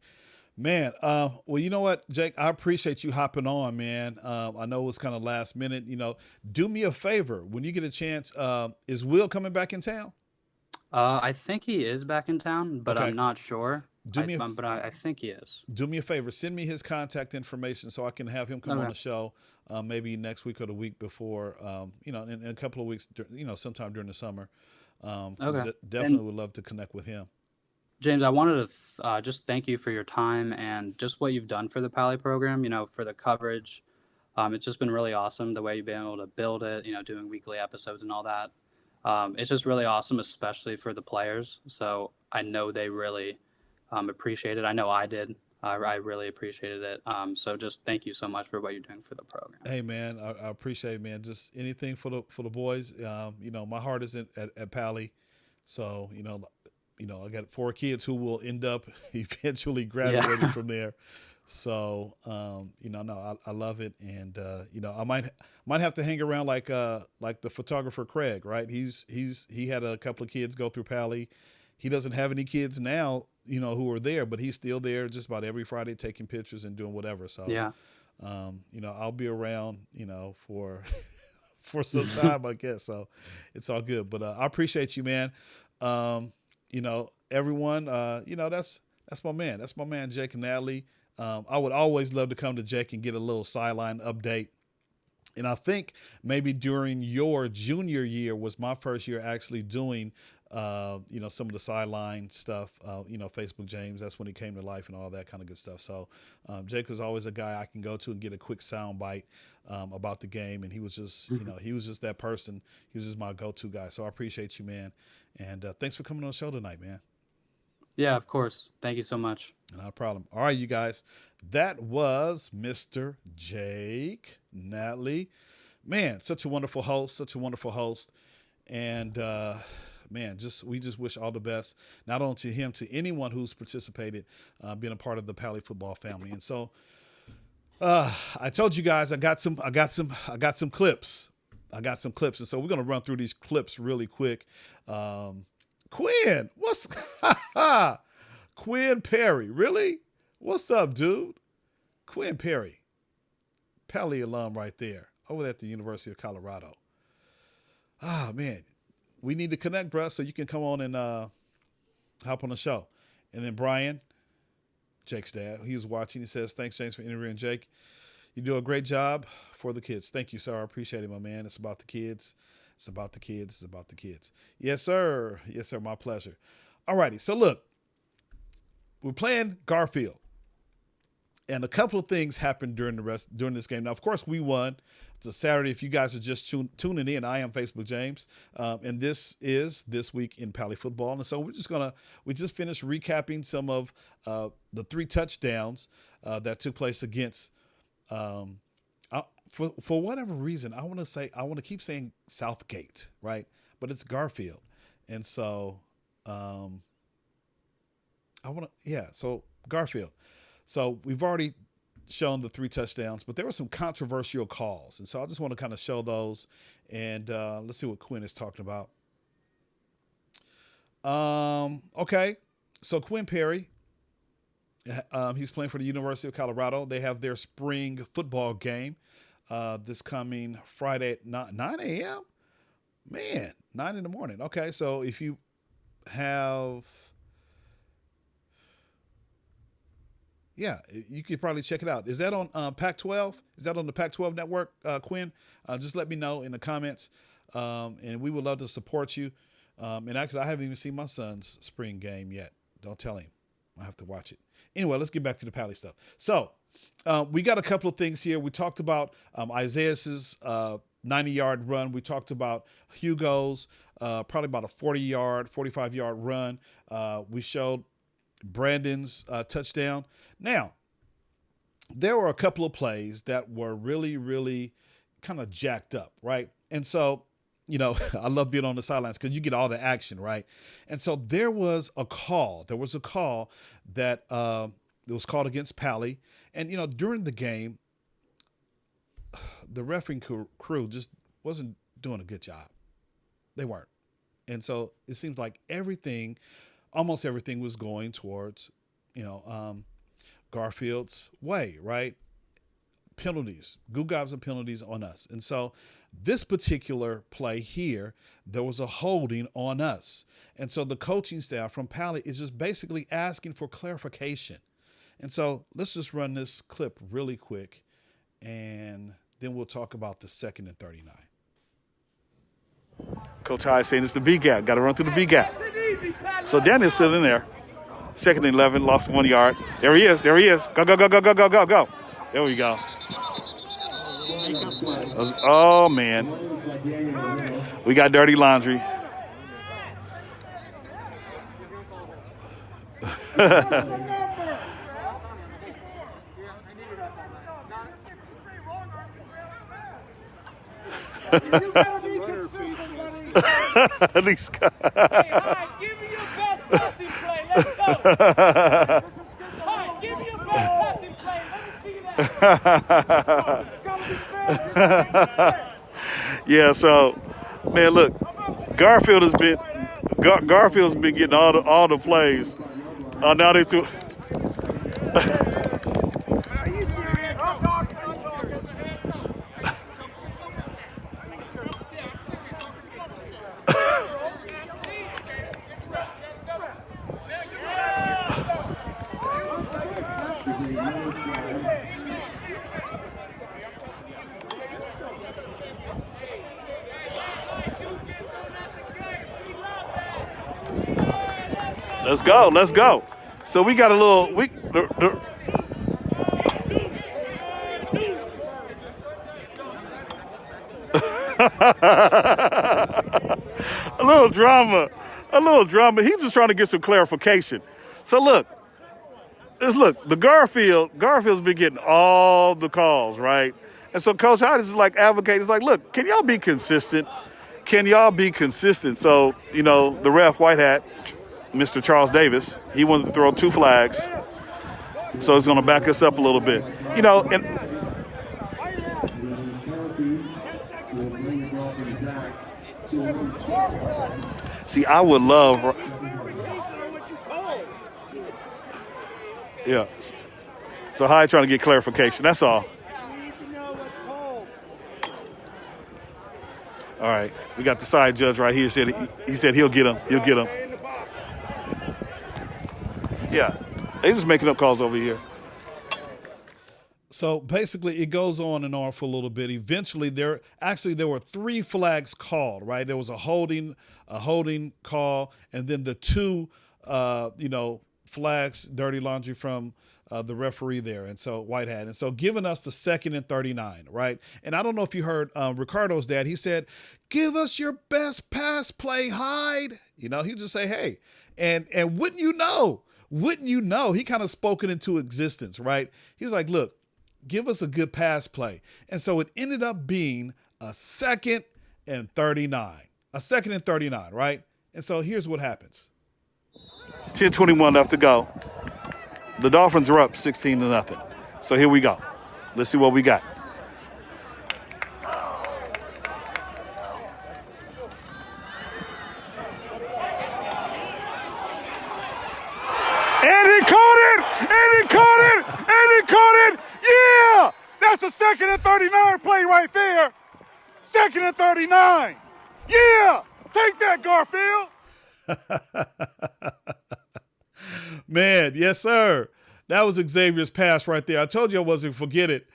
Man, well, you know what, Jake, I appreciate you hopping on, man. I know it was kind of last minute, do me a favor. When you get a chance, is Will coming back in town? I think he is back in town, but Okay. I'm not sure. Do But I think he is. Do me a favor, send me his contact information so I can have him come on Okay. the show, maybe next week or the week before, in a couple of weeks, sometime during the summer. 'Cause Okay. definitely would love to connect with him. James, I wanted to just thank you for your time and just what you've done for the Pali program, for the coverage. It's just been really awesome the way you've been able to build it, doing weekly episodes and all that. It's just really awesome, especially for the players. So I know they really appreciate it. I know I did. I really appreciated it. So just thank you so much for what you're doing for the program. Hey, man, I appreciate it, man. Just anything for the boys. My heart is at Pali. So, I got 4 kids who will end up eventually graduating from there. So, no, I love it. And, I might have to hang around like the photographer Craig, right? He had a couple of kids go through Pali. He doesn't have any kids now, who are there, but he's still there just about every Friday taking pictures and doing whatever. So, Yeah. I'll be around, for for some time, I guess. So it's all good. But I appreciate you, man. Everyone, that's my man. That's my man, Jake and Nadley. I would always love to come to Jake and get a little sideline update. And I think maybe during your junior year was my first year actually doing, some of the sideline stuff, Facebook James, that's when he came to life and all that kind of good stuff. So Jake was always a guy I can go to and get a quick sound bite about the game. And he was just, he was just that person. He was just my go-to guy. So I appreciate you, man. And thanks for coming on the show tonight, man. Yeah, of course. Thank you so much. No problem. All right, you guys. That was Mr. Jake Nadley. Man, such a wonderful host. And, man, we just wish all the best, not only to him, to anyone who's participated, being a part of the Pali football family. And so I told you guys I got some clips. And so we're going to run through these clips really quick. Quinn, Quinn Perry, really? What's up, dude? Quinn Perry, Pali alum right there, over at the University of Colorado. Man, we need to connect, bro, so you can come on and hop on the show. And then Brian, Jake's dad, he was watching. He says, thanks, James, for interviewing Jake. You do a great job for the kids. Thank you, sir. I appreciate it, my man. It's about the kids. It's about the kids. It's about the kids. Yes, sir. Yes, sir. My pleasure. All righty. So, look, we're playing Garfield. And a couple of things happened during this game. Now, of course, we won. It's a Saturday. If you guys are just tuning in, I am Facebook James. And this is This Week in Pali Football. And so we just finished recapping some of the 3 touchdowns that took place against for whatever reason, I want to keep saying Southgate, right? But it's Garfield. And so so Garfield. So we've already shown the 3 touchdowns, but there were some controversial calls. And so I just want to kind of show those. And let's see what Quinn is talking about. Okay. So Quinn Perry, he's playing for the University of Colorado. They have their spring football game this coming Friday at 9 a.m. Man, 9 in the morning. Okay, so if you have, you could probably check it out. Is that on Pac-12? Is that on the Pac-12 network, Quinn? Just let me know in the comments, and we would love to support you. And actually, I haven't even seen my son's spring game yet. Don't tell him. I have to watch it. Anyway, let's get back to the Pali stuff. So we got a couple of things here. We talked about Isaiah's 90-yard run. We talked about Hugo's probably about a 40-yard, 45-yard run. We showed Brandon's touchdown. Now, there were a couple of plays that were really, really kind of jacked up, right? And so, I love being on the sidelines because you get all the action, right? And so there was a call. There was a call that was called against Pali. And, during the game, the refereeing crew just wasn't doing a good job. They weren't. And so it seems like almost everything was going towards, Garfield's way, right? Penalties, Gugabs and penalties on us. And so this particular play here, there was a holding on us. And so the coaching staff from Pali is just basically asking for clarification. And so let's just run this clip really quick, and then we'll talk about the 2nd and 39. Coach High saying it's the B gap. Got to run through the B gap. So Daniel's still in there. 2nd and 11, lost 1 yard. There he is. Go. There we go. Oh, man. We got dirty laundry. let's go. Hi, give me a better passing play. Let me see that. It's gotta be fair. Yeah, so, man, look, Garfield's been getting all the plays. Now they threw. Let's go. So we got a little a little drama. He's just trying to get some clarification. So look, the Garfield's been getting all the calls, right? And so Coach Hyde is like advocating. He's like, look, can y'all be consistent? So, the ref, White Hat, Mr. Charles Davis, he wanted to throw 2 flags. So it's going to back us up a little bit. And see, I would love. Yeah. So Hyde trying to get clarification. That's all. All right. We got the side judge right here. He said he'll get him. Yeah. They just making up calls over here. So basically it goes on and on for a little bit. Eventually there were 3 flags called, right? There was a holding call, and then the 2 flags, dirty laundry from the referee there, and so White Hat. And so giving us the 2nd and 39, right? And I don't know if you heard Ricardo's dad. He said, give us your best pass play, Hyde. He just say, hey. And wouldn't you know, he kind of spoke it into existence, right? He's like, look, give us a good pass play. And so it ended up being a 2nd and 39. A 2nd and 39, right? And so here's what happens. 10:21 left to go. The Dolphins are up 16-0. So here we go. Let's see what we got. And he caught it! Yeah! That's the 2nd and 39 play right there. 2nd and 39. Yeah! Take that, Garfield. Man, yes, sir. That was Xavier's pass right there. I told you I wasn't going to forget it.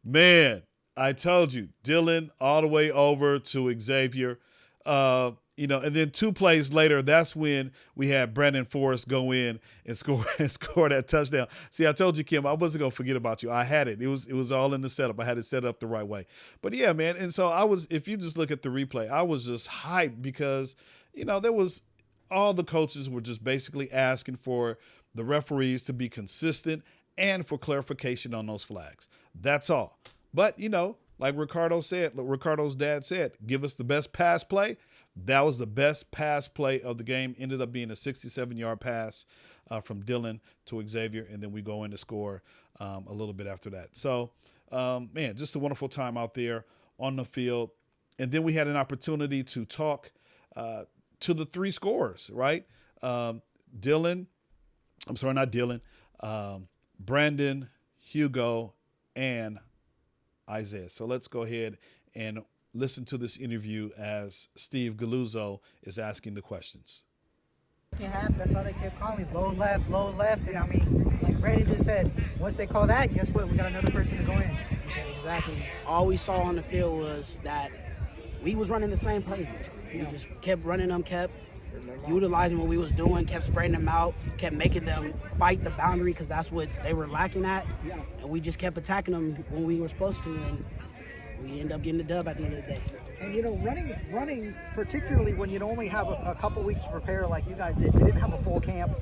Man, I told you. Dylan all the way over to Xavier. And then 2 plays later, that's when we had Brandon Forrest go in and score that touchdown. See, I told you, Kim, I wasn't going to forget about you. I had it. It was all in the setup. I had it set up the right way. But, yeah, man, and so if you just look at the replay, I was just hyped because, there was all the coaches were just basically asking for the referees to be consistent and for clarification on those flags. That's all. But, like Ricardo's dad said, give us the best pass play. That was the best pass play of the game. Ended up being a 67-yard pass from Dylan to Xavier, and then we go in to score a little bit after that. So, man, just a wonderful time out there on the field. And then we had an opportunity to talk to the 3 scorers, right? Brandon, Hugo, and Isaiah. So let's go ahead and listen to this interview as Steve Galuzzo is asking the questions. That's how they kept calling me. Low left. I mean, like Brandon just said, once they call that, guess what? We got another person to go in. Exactly. All we saw on the field was that we was running the same plays. We just kept running them, kept utilizing what we was doing, kept spraying them out, kept making them fight the boundary because that's what they were lacking at. And we just kept attacking them when we were supposed to, and we end up getting the dub at the end of the day. And running, particularly when you only have a couple weeks to prepare like you guys did. You didn't have a full camp,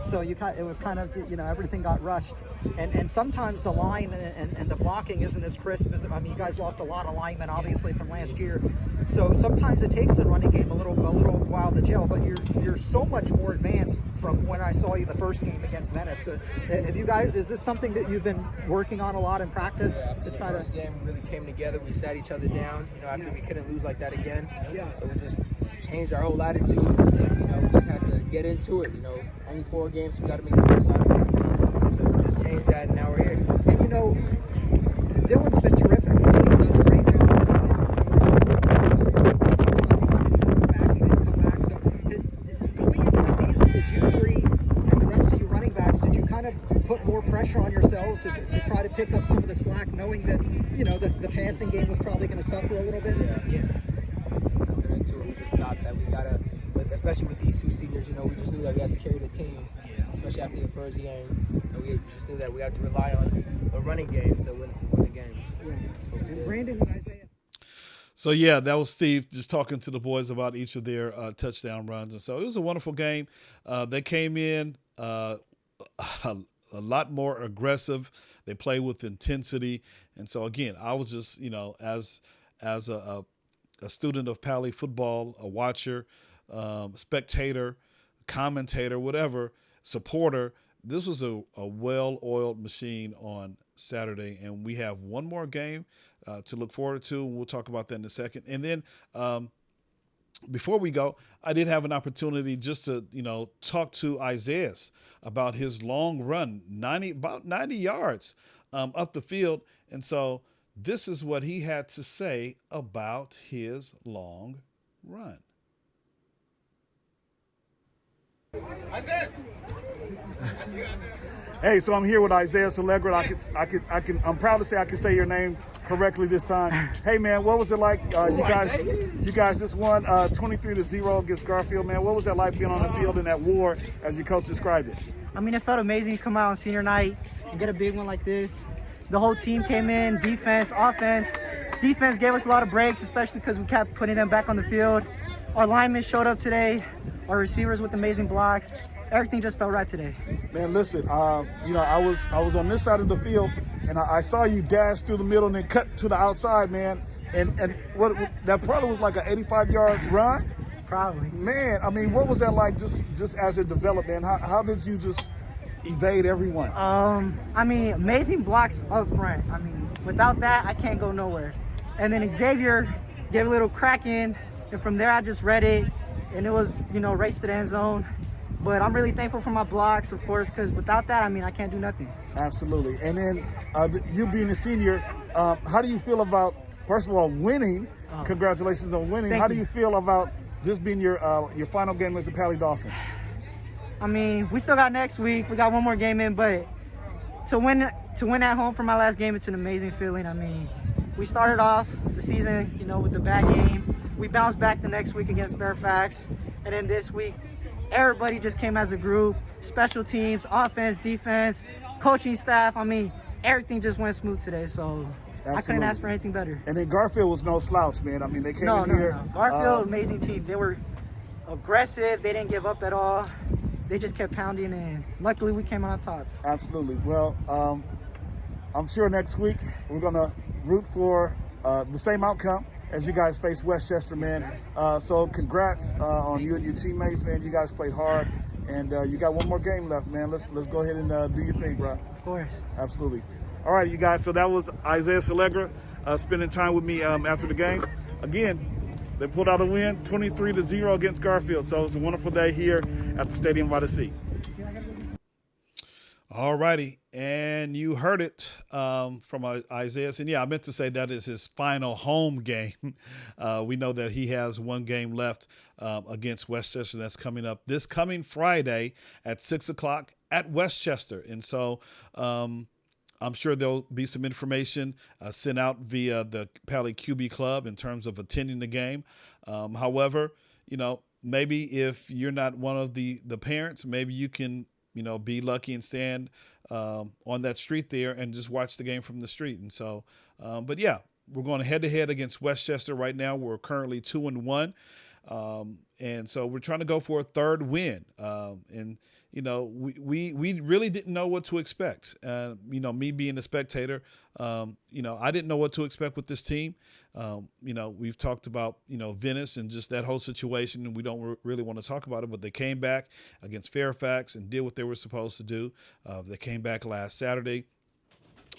so it was kind of everything got rushed. And sometimes the line and the blocking isn't as crisp as you guys lost a lot of linemen obviously from last year. So sometimes it takes the running game a little while to gel. now, but you're so much more advanced from when I saw you the first game against Venice. So, have you guys? Is this something that you've been working on a lot in practice? Yeah, after the first game, we really came together. We sat each other down. After we couldn't lose like that again. Yeah. So we just changed our whole attitude. We just had to get into it. Only 4 games, we got to make the most out of it. So we just changed that, and now we're here. And Dylan's been terrific. He's done a great job. Going into the season, did you three and the rest of you running backs, did you kind of put more pressure on yourselves to try to pick up some of the slack, knowing that the passing game was probably going to suffer a little bit? Yeah. Coming into it, we just thought that we gotta, especially with these 2 seniors, we just knew that we had to carry the team, especially after the first game. We just knew that we had to rely on a running game to win the games. So we did. Brandon and Isaiah. So, yeah, that was Steve just talking to the boys about each of their touchdown runs. And so it was a wonderful game. They came in a lot more aggressive. They played with intensity. And so, again, I was just, as a student of Pali football, a watcher, spectator, commentator, whatever, supporter, this was a well-oiled machine on Saturday, and we have one more game to look forward to, and we'll talk about that in a second. And then before we go, I did have an opportunity just to, talk to Isaiah about his long run, about 90 yards up the field. And so this is what he had to say about his long run. Hey, so I'm here with Isaiah Allegra. I'm proud to say I can say your name correctly this time. Hey, man, what was it like? You guys just won 23-0 against Garfield, man. What was that like being on the field in that war, as your coach described it? I mean, it felt amazing to come out on senior night and get a big one like this. The whole team came in, defense, offense. Defense gave us a lot of breaks, especially because we kept putting them back on the field. Our linemen showed up today. Our receivers with amazing blocks. Everything just felt right today. Man, listen, I was on this side of the field, and I saw you dash through the middle and then cut to the outside, man. And what that probably was like an 85-yard run. Probably. Man, I mean, what was that like just as it developed, man? How did you just evade everyone? I mean, amazing blocks up front. I mean, without that, I can't go nowhere. And then Xavier gave a little crack in, and from there I just read it, and it was, race to the end zone. But I'm really thankful for my blocks, of course, because without that, I mean, I can't do nothing. Absolutely. And then you being a senior, how do you feel about, first of all, winning? Congratulations on winning. How do you feel about this being your final game as a Pali Dolphin? I mean, we still got next week. We got one more game in, but to win at home for my last game, it's an amazing feeling. I mean, we started off the season, with the bad game. We bounced back the next week against Fairfax, and then this week, everybody just came as a group. Special teams, offense, defense, coaching staff. I mean, everything just went smooth today, so Absolutely. I couldn't ask for anything better. And then Garfield was no slouch, man. I mean, they came in here. No. Garfield, amazing team. They were aggressive. They didn't give up at all. They just kept pounding, and luckily we came on top. Absolutely. Well, I'm sure next week we're going to root for the same outcome as you guys face Westchester, man. So congrats on you and your teammates, man. You guys played hard, and you got one more game left, man. Let's go ahead and do your thing, bro. Of course. Absolutely. All right, you guys. So that was Isaiah Allegra spending time with me after the game. Again, they pulled out a win, 23-0 against Garfield. So it's a wonderful day here at the Stadium by the Sea. All righty. And you heard it from Isaiah. And yeah, I meant to say that is his final home game. We know that he has one game left against Westchester. That's coming up this coming Friday at 6 o'clock at Westchester. And so I'm sure there'll be some information sent out via the Pali QB Club in terms of attending the game. However, maybe if you're not one of the parents, maybe you can, be lucky and stand on that street there and just watch the game from the street. And so, but yeah, we're going head to head against Westchester right now. We're currently 2-1. And so we're trying to go for a third win. And, you know, we really didn't know what to expect. You know, me being a spectator, you know, I didn't know what to expect with this team. You know, we've talked about, you know, Venice and just that whole situation, and we don't really want to talk about it, but they came back against Fairfax and did what they were supposed to do. They came back last Saturday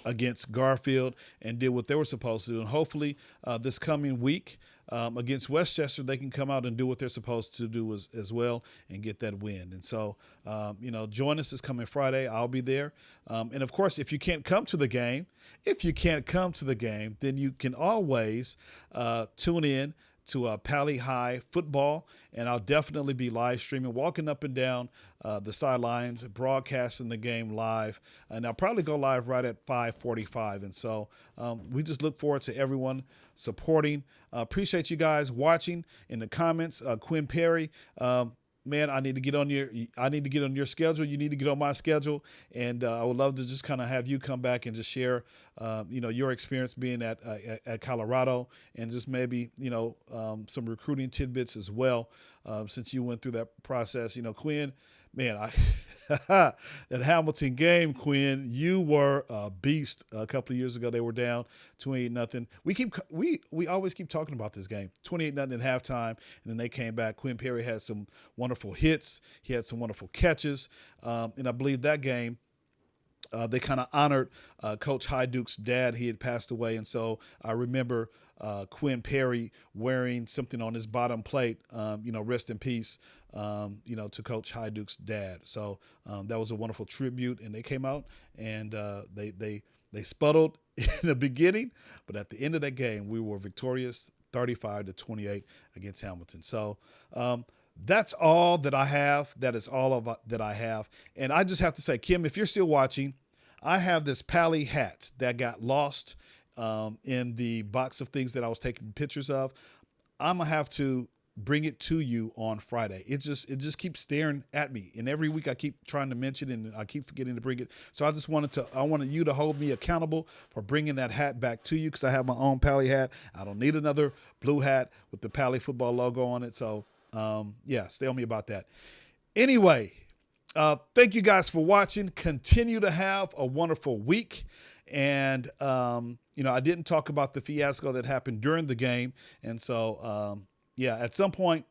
against Garfield and did what they were supposed to do. And hopefully this coming week against Westchester, they can come out and do what they're supposed to do as well and get that win. And so, you know, join us this coming Friday. I'll be there. And, of course, if you can't come to the game, then you can always tune in to Pali High football, and I'll definitely be live streaming, walking up and down the sidelines, broadcasting the game live, and I'll probably go live right at 5:45. And so we just look forward to everyone supporting. Appreciate you guys watching. In the comments, Quinn Perry, man, I need to get on your schedule. You need to get on my schedule, and I would love to just kind of have you come back and just share, you know, your experience being at Colorado, and just maybe, you know, some recruiting tidbits as well, since you went through that process. You know, Quinn, man, that Hamilton game, Quinn, you were a beast. A couple of years ago, they were down 28-0. We always keep talking about this game, 28-0 at halftime, and then they came back. Quinn Perry had some wonderful hits. He had some wonderful catches, and I believe that game, they kind of honored Coach Hyduke's dad. He had passed away, and so I remember Quinn Perry wearing something on his bottom plate, you know, rest in peace, you know, to Coach Hyduke's dad. So that was a wonderful tribute, and they came out and they sputtled in the beginning, but at the end of that game, we were victorious, 35-28 against Hamilton. So that's all that I have. That is all of that I have. And I just have to say, Kim, if you're still watching, I have this Pali hat that got lost in the box of things that I was taking pictures of. I'm going to have to bring it to you on Friday. It just keeps staring at me. And every week I keep trying to mention it and I keep forgetting to bring it. So I wanted you to hold me accountable for bringing that hat back to you, because I have my own Pali hat. I don't need another blue hat with the Pali football logo on it. So yeah, stay on me about that. Anyway, thank you guys for watching. Continue to have a wonderful week. And, you know, I didn't talk about the fiasco that happened during the game. And so, yeah, at some point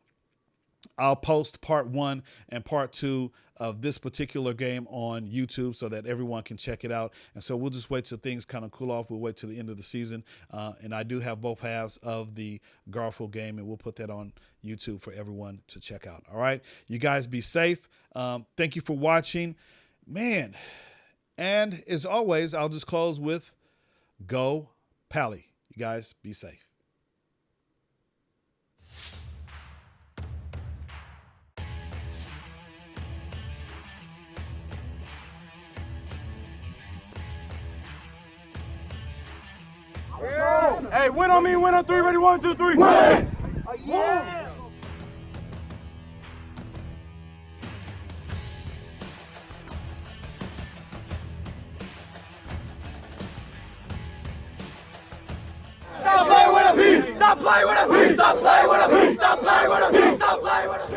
I'll post part 1 and part 2 of this particular game on YouTube so that everyone can check it out. And so we'll just wait till things kind of cool off. We'll wait till the end of the season. And I do have both halves of the Garfield game, and we'll put that on YouTube for everyone to check out. All right. You guys be safe. Thank you for watching, man. And as always, I'll just close with Go Pali. You guys be safe. Hey, win on me, win on 3, ready, 1, 2, 3. Win! Yeah! Stop playing with a piece! Stop playing with a piece! Stop playing with a piece! Stop playing with a piece! Stop playing with a piece!